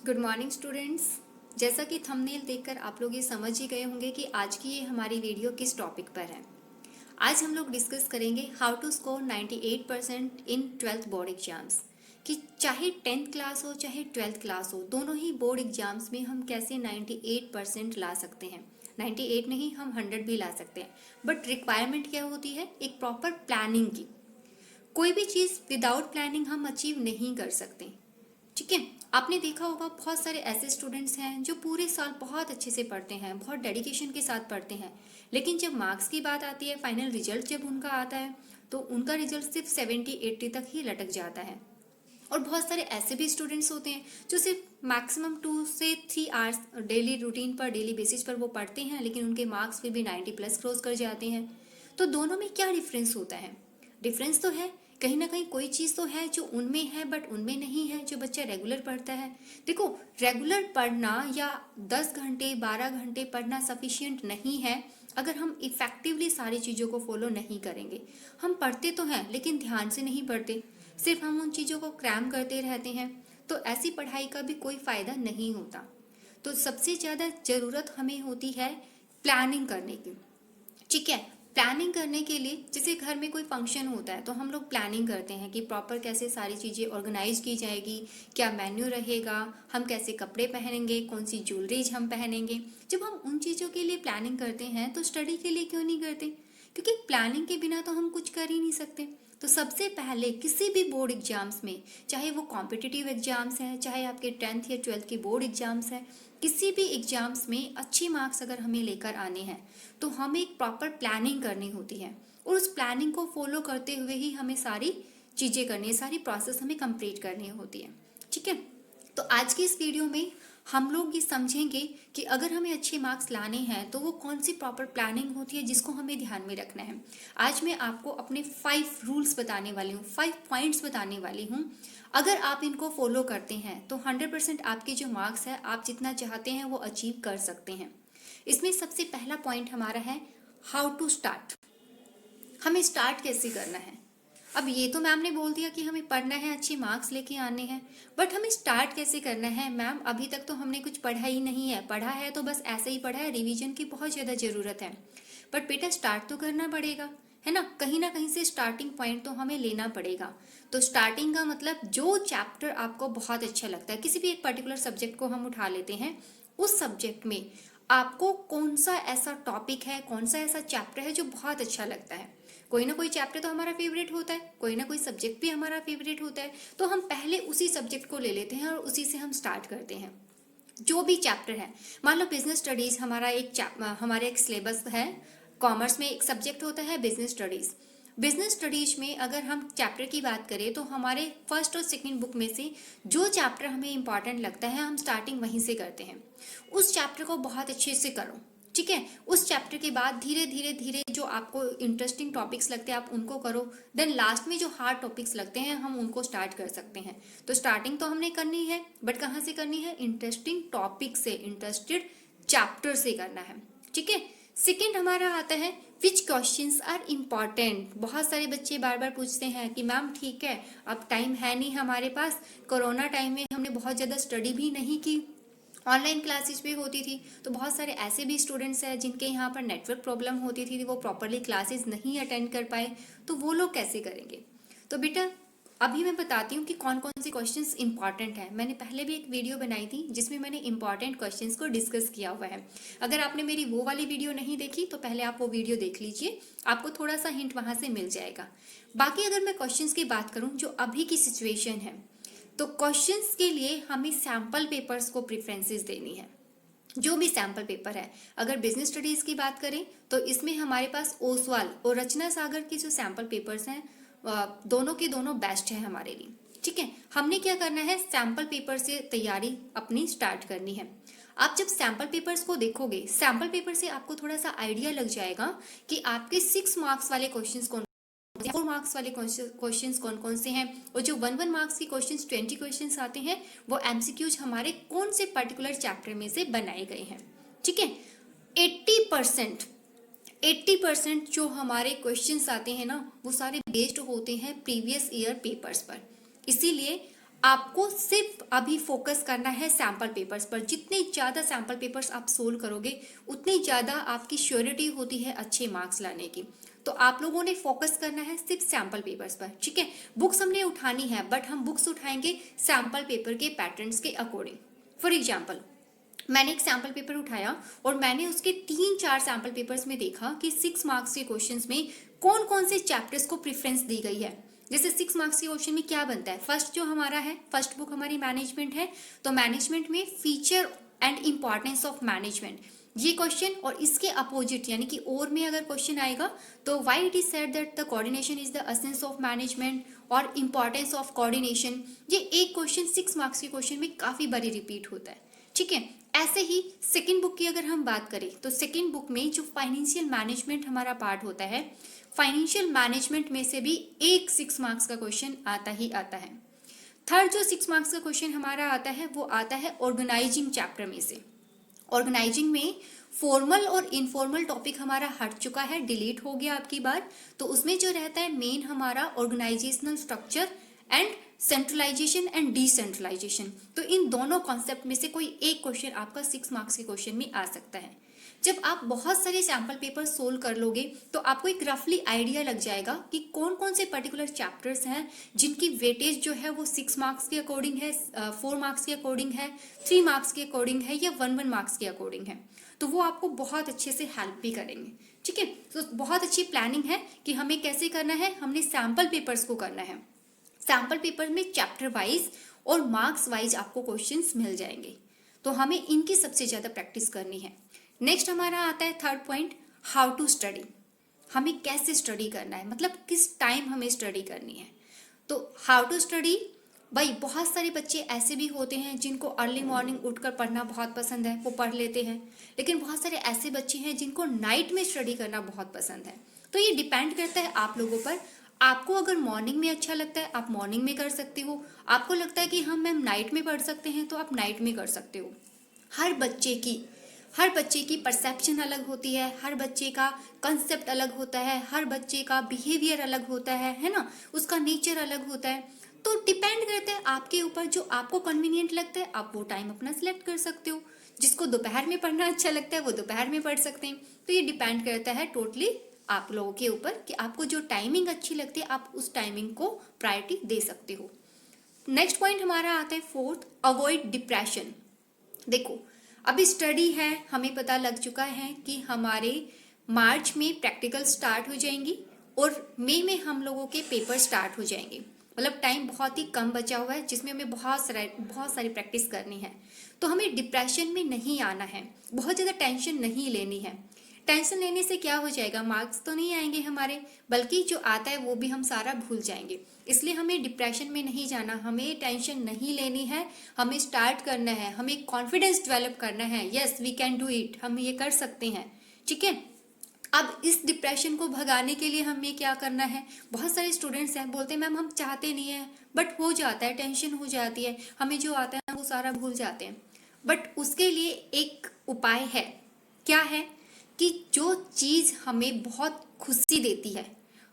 Good morning students. जैसा कि thumbnail देखकर आप लोग ये समझ ही गए होंगे कि आज की ये हमारी वीडियो किस टॉपिक पर है। आज हम लोग डिस्कस करेंगे how to score 98% in 12th board exams. कि चाहे 10th क्लास हो चाहे 12th क्लास हो, दोनों ही बोर्ड एग्जाम्स में हम कैसे 98% ला सकते हैं। 98 नहीं, हम 100 भी ला सकते हैं। बट रिक्वायरमेंट क्या होती है? एक प्रॉपर प्लानिंग की। कोई भी चीज़ विदाउट प्लानिंग हम अचीव नहीं कर सकते। ठीक है, आपने देखा होगा बहुत सारे ऐसे स्टूडेंट्स हैं जो पूरे साल बहुत अच्छे से पढ़ते हैं, बहुत डेडिकेशन के साथ पढ़ते हैं, लेकिन जब मार्क्स की बात आती है, फाइनल रिजल्ट जब उनका आता है, तो उनका रिजल्ट सिर्फ 70-80 तक ही लटक जाता है। और बहुत सारे ऐसे भी स्टूडेंट्स होते हैं जो सिर्फ मैक्सिमम 2 से 3 आवर्स डेली रूटीन पर, डेली बेसिस पर वो पढ़ते हैं, लेकिन उनके मार्क्स फिर भी 90+ क्रॉस कर जाते हैं। तो दोनों में क्या डिफरेंस होता है? डिफरेंस तो है, कहीं ना कहीं कोई चीज़ तो है जो उनमें है बट उनमें नहीं है, जो बच्चा रेगुलर पढ़ता है। देखो, रेगुलर पढ़ना या 10 घंटे 12 घंटे पढ़ना सफिशिएंट नहीं है अगर हम इफेक्टिवली सारी चीज़ों को फॉलो नहीं करेंगे। हम पढ़ते तो हैं लेकिन ध्यान से नहीं पढ़ते, सिर्फ हम उन चीज़ों को क्रैम करते रहते हैं, तो ऐसी पढ़ाई का भी कोई फ़ायदा नहीं होता। तो सबसे ज़्यादा ज़रूरत हमें होती है प्लानिंग करने की। ठीक है, प्लानिंग करने के लिए जैसे घर में कोई फंक्शन होता है तो हम लोग प्लानिंग करते हैं कि प्रॉपर कैसे सारी चीज़ें ऑर्गेनाइज की जाएगी, क्या मेन्यू रहेगा, हम कैसे कपड़े पहनेंगे, कौन सी ज्वेलरीज हम पहनेंगे। जब हम उन चीज़ों के लिए प्लानिंग करते हैं तो स्टडी के लिए क्यों नहीं करते? क्योंकि प्लानिंग के बिना तो हम कुछ कर ही नहीं सकते। तो सबसे पहले किसी भी बोर्ड एग्जाम्स में, चाहे वो कॉम्पिटिटिव एग्जाम्स है, चाहे आपके 10th या 12th के बोर्ड एग्जाम्स है, किसी भी एग्जाम्स में अच्छे मार्क्स अगर हमें लेकर आने हैं तो हमें एक प्रॉपर प्लानिंग करनी होती है, और उस प्लानिंग को फॉलो करते हुए ही हमें सारी चीज़ें करनी है, सारी प्रोसेस हमें कंप्लीट करनी होती है। ठीक है, तो आज की इस वीडियो में हम लोग ये समझेंगे कि अगर हमें अच्छे मार्क्स लाने हैं तो वो कौन सी प्रॉपर प्लानिंग होती है जिसको हमें ध्यान में रखना है। आज मैं आपको अपने 5 रूल्स बताने वाली हूँ, 5 पॉइंट्स बताने वाली हूँ। अगर आप इनको फॉलो करते हैं तो 100% आपके जो मार्क्स है, आप जितना चाहते हैं वो अचीव कर सकते हैं। इसमें सबसे पहला पॉइंट हमारा है हाउ टू स्टार्ट। हमें स्टार्ट कैसे करना है? अब ये तो मैम ने बोल दिया कि हमें पढ़ना है, अच्छे मार्क्स लेके आने हैं, बट हमें स्टार्ट कैसे करना है? मैम अभी तक तो हमने कुछ पढ़ा ही नहीं है, पढ़ा है तो बस ऐसे ही पढ़ा है, रिवीजन की बहुत ज़्यादा ज़रूरत है। बट बेटा स्टार्ट तो करना पड़ेगा, है ना कहीं से स्टार्टिंग पॉइंट तो हमें लेना पड़ेगा। तो स्टार्टिंग का मतलब जो चैप्टर आपको बहुत अच्छा लगता है, किसी भी एक पर्टिकुलर सब्जेक्ट को हम उठा लेते हैं, उस सब्जेक्ट में आपको कौन सा ऐसा टॉपिक है, कौन सा ऐसा चैप्टर है जो बहुत अच्छा लगता है। कोई ना कोई चैप्टर तो हमारा फेवरेट होता है, कोई ना कोई सब्जेक्ट भी हमारा फेवरेट होता है, तो हम पहले उसी सब्जेक्ट को ले लेते हैं और उसी से हम स्टार्ट करते हैं। जो भी चैप्टर है, मान लो बिजनेस स्टडीज हमारा एक सिलेबस है। कॉमर्स में एक सब्जेक्ट होता है बिजनेस स्टडीज। बिजनेस स्टडीज में अगर हम चैप्टर की बात करें तो हमारे फर्स्ट और सेकंड बुक में से जो चैप्टर हमें इंपॉर्टेंट लगता है, हम स्टार्टिंग वहीं से करते हैं। उस चैप्टर को बहुत अच्छे से करो। ठीक है, उस चैप्टर के बाद धीरे धीरे धीरे जो आपको इंटरेस्टिंग टॉपिक्स लगते हैं आप उनको करो। देन लास्ट में जो हार्ड टॉपिक्स लगते हैं हम उनको स्टार्ट कर सकते हैं। तो स्टार्टिंग तो हमने करनी है, बट कहाँ से करनी है? इंटरेस्टिंग टॉपिक से, इंटरेस्टेड चैप्टर से करना है। ठीक है, सेकेंड हमारा आता है विच क्वेश्चंस आर इम्पॉर्टेंट। बहुत सारे बच्चे बार बार पूछते हैं कि मैम ठीक है, अब टाइम है नहीं हमारे पास, कोरोना टाइम में हमने बहुत ज़्यादा स्टडी भी नहीं की, ऑनलाइन क्लासेस भी होती थी, तो बहुत सारे ऐसे भी स्टूडेंट्स हैं जिनके यहाँ पर नेटवर्क प्रॉब्लम होती थी, वो प्रॉपरली क्लासेस नहीं अटेंड कर पाए, तो वो लोग कैसे करेंगे? तो बेटा अभी मैं बताती हूँ कि कौन कौन से क्वेश्चंस इंपॉर्टेंट हैं। मैंने पहले भी एक वीडियो बनाई थी जिसमें मैंने इंपॉर्टेंट क्वेश्चंस को डिस्कस किया हुआ है। अगर आपने मेरी वो वाली वीडियो नहीं देखी तो पहले आप वो वीडियो देख लीजिए, आपको थोड़ा सा हिंट वहाँ से मिल जाएगा। बाकी अगर मैं क्वेश्चंस की बात करूँ जो अभी की सिचुएशन है, तो क्वेश्चंस के लिए हमें सैम्पल पेपर्स को प्रेफरेंसेस देनी है। जो भी सैम्पल पेपर है, अगर बिजनेस स्टडीज की बात करें तो इसमें हमारे पास ओसवाल और रचना सागर की जो सैम्पल पेपर्स हैं, दोनों के दोनों बेस्ट है हमारे लिए। ठीक है, हमने क्या करना है, सैम्पल पेपर से तैयारी अपनी स्टार्ट करनी है। आप जब सैम्पल पेपर्स को देखोगे, सैम्पल पेपर से आपको थोड़ा सा आइडिया लग जाएगा कि आपके 6 मार्क्स वाले क्वेश्चंस कौन, 4 मार्क्स वाले क्वेश्चंस कौन कौन से हैं, और जो 1 मार्क्स के क्वेश्चंस 20 क्वेश्चंस आते हैं वो एमसीक्यूज हमारे कौन से पर्टिकुलर चैप्टर में से बनाए गए हैं। ठीक है, 80% जो हमारे क्वेश्चंस आते हैं ना, वो सारे बेस्ड होते हैं प्रीवियस ईयर पेपर्स पर। इसीलिए आपको सिर्फ अभी फोकस करना है सैम्पल पेपर्स पर। जितने ज़्यादा सैम्पल पेपर्स आप सोल्व करोगे उतनी ज़्यादा आपकी श्योरिटी होती है अच्छे मार्क्स लाने की। तो आप लोगों ने फोकस करना है सिर्फ सैम्पल पेपर्स पर, ठीक है। बुक्स हमने उठानी है, बट हम बुक्स उठाएंगे सैम्पल पेपर के पैटर्न्स के अकॉर्डिंग। फॉर एग्जाम्पल, मैंने एक सैम्पल पेपर उठाया और मैंने उसके 3-4 सैम्पल पेपर्स में देखा कि 6 मार्क्स के क्वेश्चंस में कौन कौन से चैप्टर्स को प्रेफरेंस दी गई है। जैसे 6 मार्क्स के क्वेश्चन में क्या बनता है, फर्स्ट जो हमारा है, फर्स्ट बुक हमारी मैनेजमेंट है, तो मैनेजमेंट में feature and importance of management ये क्वेश्चन, और इसके अपोजिट यानी कि और में अगर क्वेश्चन आएगा तो why it is said that the coordination is the essence of management और इंपॉर्टेंस ऑफ कोऑर्डिनेशन। ये एक क्वेश्चन 6 मार्क्स के क्वेश्चन में काफी बारी रिपीट होता है, ठीक है। ऐसे ही सेकंड बुक की अगर हम बात करें तो सेकंड बुक में जो फाइनेंशियल मैनेजमेंट हमारा पार्ट होता है, फाइनेंशियल मैनेजमेंट में से भी एक 6 मार्क्स का क्वेश्चन आता ही आता है। थर्ड जो 6 मार्क्स का क्वेश्चन हमारा आता है वो आता है ऑर्गेनाइजिंग चैप्टर में से। ऑर्गेनाइजिंग में फॉर्मल और इनफॉर्मल टॉपिक हमारा हट चुका है, डिलीट हो गया आपकी बार। तो उसमें जो रहता है मेन हमारा organisational structure and centralisation and decentralisation. तो इन दोनों कॉन्सेप्ट में से कोई एक क्वेश्चन आपका 6 मार्क्स के क्वेश्चन में आ सकता है। जब आप बहुत सारे सैम्पल पेपर सोल्व कर लोगे तो आपको एक रफली आइडिया लग जाएगा कि कौन कौन से पर्टिकुलर चैप्टर्स हैं जिनकी वेटेज जो है वो 6 मार्क्स के अकॉर्डिंग है, 4 मार्क्स के अकॉर्डिंग है, 3 मार्क्स के अकॉर्डिंग है या 1 मार्क्स के अकॉर्डिंग है। तो वो आपको बहुत अच्छे से हेल्प भी करेंगे, ठीक है। तो बहुत अच्छी प्लानिंग है कि हमें कैसे करना है, हमने सैम्पल पेपर्स को करना है। सैम्पल पेपर में चैप्टर वाइज और मार्क्स वाइज आपको क्वेश्चंस मिल जाएंगे, तो हमें इनकी सबसे ज़्यादा प्रैक्टिस करनी है। नेक्स्ट हमारा आता है third point, how to study. हमें कैसे स्टडी करना है, मतलब किस टाइम हमें स्टडी करनी है। तो हाउ टू स्टडी, भाई बहुत सारे बच्चे ऐसे भी होते हैं जिनको अर्ली मॉर्निंग उठकर पढ़ना बहुत पसंद है, वो पढ़ लेते हैं। लेकिन बहुत सारे ऐसे बच्चे हैं जिनको नाइट में स्टडी करना बहुत पसंद है। तो ये डिपेंड करता है आप लोगों पर। आपको अगर मॉर्निंग में अच्छा लगता है आप मॉर्निंग में कर सकते हो, आपको लगता है कि हम मैम नाइट में पढ़ सकते हैं तो आप नाइट में कर सकते हो। हर बच्चे की परसेप्शन अलग होती है, हर बच्चे का कंसेप्ट अलग होता है, हर बच्चे का बिहेवियर अलग होता है ना, उसका नेचर अलग होता है। तो डिपेंड करता है आपके ऊपर, जो आपको कन्वीनियंट लगता है आप वो टाइम अपना सिलेक्ट कर सकते हो। जिसको दोपहर में पढ़ना अच्छा लगता है वो दोपहर में पढ़ सकते हैं। तो ये डिपेंड करता है टोटली आप लोगों के ऊपर कि आपको जो टाइमिंग अच्छी लगती है आप उस टाइमिंग को प्रायोरिटी दे सकते हो। नेक्स्ट पॉइंट हमारा आता है फोर्थ, अवॉइड डिप्रेशन। देखो अभी स्टडी है, हमें पता लग चुका है कि हमारे मार्च में प्रैक्टिकल स्टार्ट हो जाएंगी और मई में हम लोगों के पेपर स्टार्ट हो जाएंगे। मतलब टाइम बहुत ही कम बचा हुआ है जिसमें हमें बहुत सारी प्रैक्टिस करनी है। तो हमें डिप्रेशन में नहीं आना है, बहुत ज़्यादा टेंशन नहीं लेनी है। टेंशन लेने से क्या हो जाएगा, मार्क्स तो नहीं आएंगे हमारे, बल्कि जो आता है वो भी हम सारा भूल जाएंगे। इसलिए हमें डिप्रेशन में नहीं जाना, हमें टेंशन नहीं लेनी है, हमें स्टार्ट करना है, हमें कॉन्फिडेंस डेवलप करना है। Yes we can do it, हम ये कर सकते हैं, ठीक है। अब इस डिप्रेशन को भगाने के लिए हमें क्या करना है, बहुत सारे स्टूडेंट्स हैं बोलते हैं मैम हम चाहते नहीं है बट हो जाता है, टेंशन हो जाती है, हमें जो आता है वो सारा भूल जाते हैं। बट उसके लिए एक उपाय है, क्या है कि जो चीज़ हमें बहुत खुशी देती है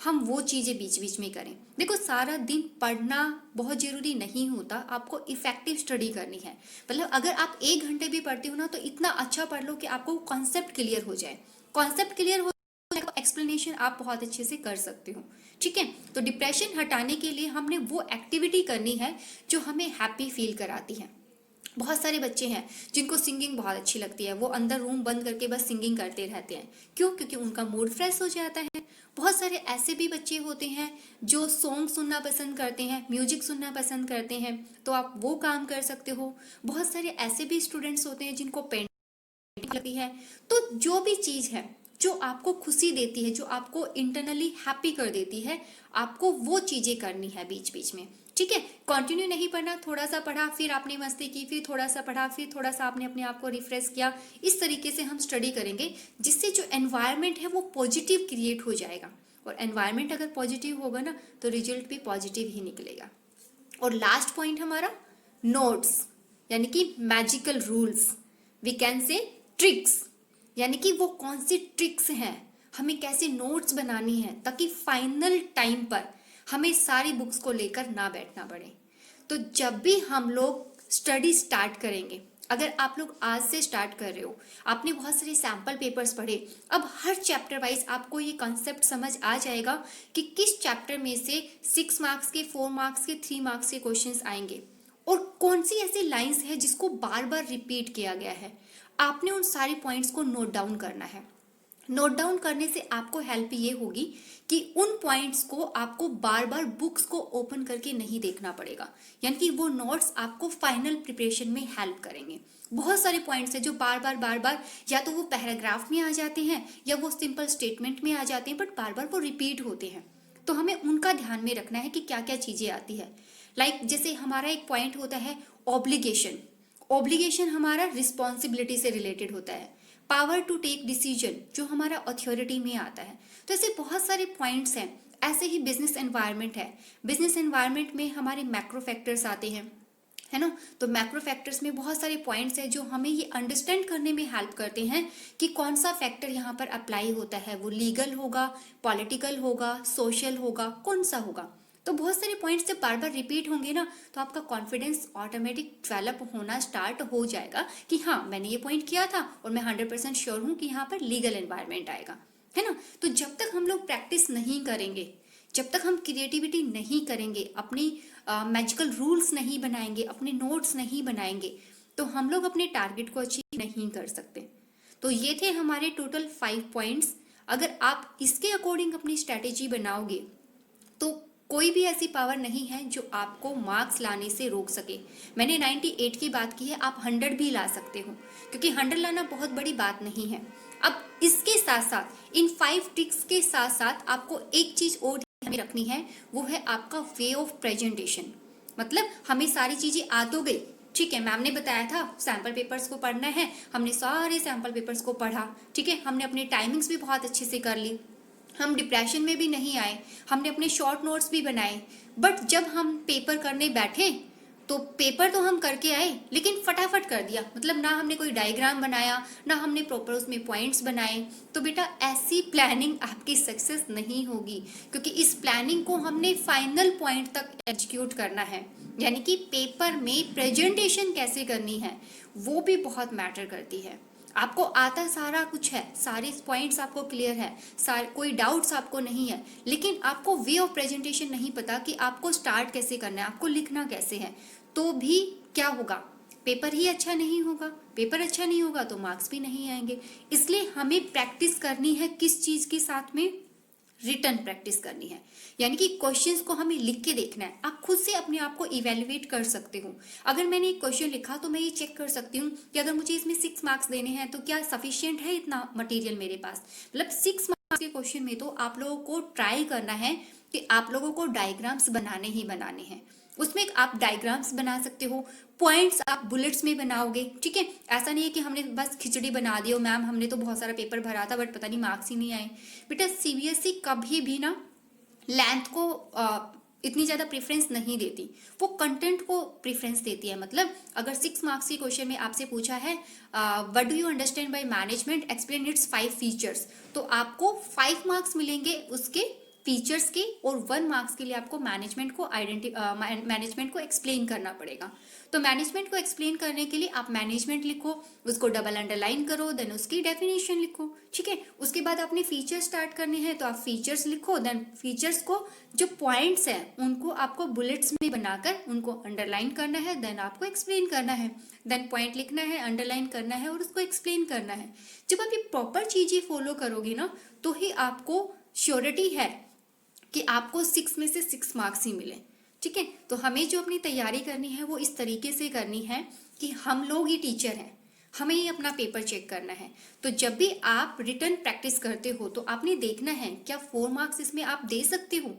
हम वो चीज़ें बीच बीच में करें। देखो सारा दिन पढ़ना बहुत ज़रूरी नहीं होता, आपको इफेक्टिव स्टडी करनी है। मतलब अगर आप 1 घंटे भी पढ़ते हो ना तो इतना अच्छा पढ़ लो कि आपको कॉन्सेप्ट क्लियर हो जाए। कॉन्सेप्ट क्लियर हो तो एक्सप्लेनेशन आप बहुत अच्छे से कर सकते हो, ठीक है। तो डिप्रेशन हटाने के लिए हमने वो एक्टिविटी करनी है जो हमें हैप्पी फील कराती है। बहुत सारे बच्चे हैं जिनको सिंगिंग बहुत अच्छी लगती है, वो अंदर रूम बंद करके बस सिंगिंग करते रहते हैं। क्यों? क्योंकि उनका मूड फ्रेश हो जाता है। बहुत सारे ऐसे भी बच्चे होते हैं जो सॉन्ग सुनना पसंद करते हैं, म्यूजिक सुनना पसंद करते हैं, तो आप वो काम कर सकते हो। बहुत सारे ऐसे भी स्टूडेंट्स होते हैं जिनको पेंटिंग लगती है। तो जो भी चीज़ है जो आपको खुशी देती है, जो आपको इंटरनली हैप्पी कर देती है, आपको वो चीज़ें करनी है बीच बीच में, ठीक है। कंटिन्यू नहीं पढ़ना, थोड़ा सा पढ़ा फिर आपने मस्ती की, फिर थोड़ा सा पढ़ा फिर थोड़ा सा आपने अपने आप को रिफ्रेश किया। इस तरीके से हम स्टडी करेंगे जिससे जो एनवायरनमेंट है वो पॉजिटिव क्रिएट हो जाएगा। और एनवायरनमेंट अगर पॉजिटिव होगा ना तो रिजल्ट भी पॉजिटिव ही निकलेगा। और लास्ट पॉइंट हमारा नोट्स, यानी कि magical rules, we can say tricks, यानी कि वो कौन सी ट्रिक्स हैं, हमें कैसे नोट्स बनानी है ताकि फाइनल टाइम पर हमें सारी बुक्स को लेकर ना बैठना पड़े। तो जब भी हम लोग स्टडी स्टार्ट करेंगे, अगर आप लोग आज से स्टार्ट कर रहे हो, आपने बहुत सारे सैम्पल पेपर्स पढ़े, अब हर चैप्टर वाइज आपको ये कॉन्सेप्ट समझ आ जाएगा कि किस चैप्टर में से 6 मार्क्स के, 4 मार्क्स के, 3 मार्क्स के क्वेश्चंस आएंगे और कौन सी ऐसी लाइंस है जिसको बार बार रिपीट किया गया है। आपने उन सारी पॉइंट्स को नोट डाउन करना है। नोट डाउन करने से आपको हेल्प ये होगी कि उन पॉइंट्स को आपको बार बार बुक्स को ओपन करके नहीं देखना पड़ेगा, यानी कि वो नोट्स आपको फाइनल प्रिपरेशन में हेल्प करेंगे। बहुत सारे पॉइंट्स हैं जो बार बार या तो वो पैराग्राफ में आ जाते हैं या वो सिंपल स्टेटमेंट में आ जाते हैं, बट बार बार वो रिपीट होते हैं। तो हमें उनका ध्यान में रखना है कि क्या क्या चीजें आती है। लाइक जैसे हमारा एक पॉइंट होता है ऑब्लिगेशन। ऑब्लिगेशन हमारा रिस्पॉन्सिबिलिटी से रिलेटेड होता है। पावर टू टेक डिसीजन जो हमारा अथॉरिटी में आता है। तो ऐसे बहुत सारे पॉइंट्स हैं। ऐसे ही बिजनेस एनवायरनमेंट है। बिजनेस एनवायरनमेंट में हमारे मैक्रो फैक्टर्स आते हैं, है ना। तो मैक्रो फैक्टर्स में बहुत सारे पॉइंट्स हैं जो हमें ये अंडरस्टैंड करने में हेल्प करते हैं कि कौन सा फैक्टर यहाँ पर अप्लाई होता है, वो लीगल होगा, पॉलिटिकल होगा, सोशल होगा, कौन सा होगा। तो बहुत सारे पॉइंट्स जब बार बार रिपीट होंगे ना, तो आपका कॉन्फिडेंस ऑटोमेटिक डेवलप होना स्टार्ट हो जाएगा कि हाँ, मैंने ये पॉइंट किया था और मैं 100% श्योर हूँ कि यहाँ पर लीगल एनवायरनमेंट आएगा, है ना। तो जब तक हम लोग प्रैक्टिस नहीं करेंगे, जब तक हम क्रिएटिविटी नहीं करेंगे, अपनी मैजिकल रूल्स नहीं बनाएंगे, अपने नोट्स नहीं बनाएंगे, तो हम लोग अपने टारगेट को अचीव नहीं कर सकते। तो ये थे हमारे टोटल 5 पॉइंट्स। अगर आप इसके अकॉर्डिंग अपनी स्ट्रैटेजी बनाओगे तो कोई भी ऐसी पावर नहीं है जो आपको मार्क्स लाने से रोक सके। मैंने 98 की बात की है, आप 100 भी ला सकते हो, क्योंकि 100 लाना बहुत बड़ी बात नहीं है। अब इसके साथ साथ, इन 5 ट्रिक्स के साथ साथ आपको एक चीज और ध्यान में रखनी है, वो है आपका वे ऑफ प्रेजेंटेशन। मतलब हमें सारी चीजें आ तो गई, ठीक है, मैम ने बताया था सैम्पल पेपर्स को पढ़ना है, हमने सारे सैम्पल पेपर्स को पढ़ा, ठीक है, हमने अपनी टाइमिंग्स भी बहुत अच्छे से कर ली, हम डिप्रेशन में भी नहीं आए, हमने अपने शॉर्ट नोट्स भी बनाए। बट जब हम पेपर करने बैठे तो पेपर तो हम करके आए, लेकिन फटाफट कर दिया। मतलब ना हमने कोई डायग्राम बनाया, ना हमने प्रॉपर उसमें पॉइंट्स बनाए। तो बेटा ऐसी प्लानिंग आपकी सक्सेस नहीं होगी, क्योंकि इस प्लानिंग को हमने फाइनल पॉइंट तक एग्जीक्यूट करना है। यानी कि पेपर में प्रेजेंटेशन कैसे करनी है वो भी बहुत मैटर करती है। आपको आता सारा कुछ है, सारे पॉइंट्स आपको क्लियर है, कोई डाउट्स आपको नहीं है, लेकिन आपको वे ऑफ प्रेजेंटेशन नहीं पता कि आपको स्टार्ट कैसे करना है, आपको लिखना कैसे है, तो भी क्या होगा, पेपर ही अच्छा नहीं होगा। पेपर अच्छा नहीं होगा तो मार्क्स भी नहीं आएंगे। इसलिए हमें प्रैक्टिस करनी है किस चीज के साथ में, रिटर्न प्रैक्टिस करनी है। यानी कि क्वेश्चंस को हमें लिख के देखना है। आप खुद से अपने आप को इवेल्युएट कर सकते हो। अगर मैंने एक क्वेश्चन लिखा तो मैं ये चेक कर सकती हूँ कि अगर मुझे इसमें 6 मार्क्स देने हैं तो क्या सफिशिएंट है इतना मटेरियल मेरे पास। मतलब 6 मार्क्स के क्वेश्चन में तो आप लोगों को ट्राई करना है कि आप लोगों को डायग्राम्स बनाने ही बनाने हैं। उसमें आप डायग्राम्स बना सकते हो, पॉइंट्स आप बुलेट्स में बनाओगे, ठीक है। ऐसा नहीं है कि हमने बस खिचड़ी बना दी हो, मैम हमने तो बहुत सारा पेपर भरा था बट पता नहीं मार्क्स ही नहीं आए। बेटा सीबीएसई कभी भी ना लेंथ को इतनी ज़्यादा प्रेफरेंस नहीं देती, वो कंटेंट को प्रेफरेंस देती है। मतलब अगर 6 मार्क्स के क्वेश्चन में आपसे पूछा है what do you understand by management, explain it's 5 features, तो आपको 5 मार्क्स मिलेंगे उसके फीचर्स के, और 1 मार्क्स के लिए आपको मैनेजमेंट को एक्सप्लेन करना पड़ेगा। तो मैनेजमेंट को एक्सप्लेन करने के लिए आप मैनेजमेंट लिखो, उसको डबल अंडरलाइन करो, देन उसकी डेफिनेशन लिखो, ठीक है। उसके बाद अपने फीचर्स स्टार्ट करने हैं तो आप फीचर्स लिखो, देन फीचर्स को जो पॉइंट्स हैं उनको आपको बुलेट्स में बनाकर उनको अंडरलाइन करना है, देन आपको एक्सप्लेन करना है, देन पॉइंट लिखना है, अंडरलाइन करना है और उसको एक्सप्लेन करना है। जब आप ये प्रॉपर चीजें फॉलो करोगे ना, तो ही आपको श्योरिटी है कि आपको 6 में से 6 मार्क्स ही मिले, ठीक है। तो हमें जो अपनी तैयारी करनी है वो इस तरीके से करनी है कि हम लोग ही टीचर हैं, हमें ही अपना पेपर चेक करना है। तो जब भी आप रिटर्न प्रैक्टिस करते हो तो आपने देखना है क्या 4 मार्क्स इसमें आप दे सकते हो।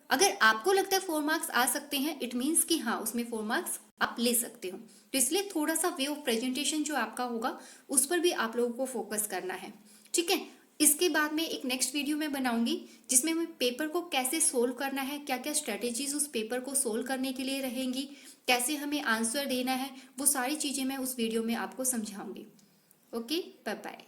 अगर आपको लगता है 4 मार्क्स आ सकते हैं, इट मीन्स कि हाँ उसमें 4 मार्क्स आप ले सकते हो। तो इसलिए थोड़ा सा वे ऑफ प्रेजेंटेशन जो आपका होगा उस पर भी आप लोगों को फोकस करना है, ठीक है। इसके बाद में एक नेक्स्ट वीडियो में बनाऊंगी जिसमें मैं पेपर को कैसे सोल्व करना है, क्या क्या स्ट्रेटेजीज उस पेपर को सोल्व करने के लिए रहेंगी, कैसे हमें आंसर देना है, वो सारी चीजें मैं उस वीडियो में आपको समझाऊंगी। Okay, bye bye.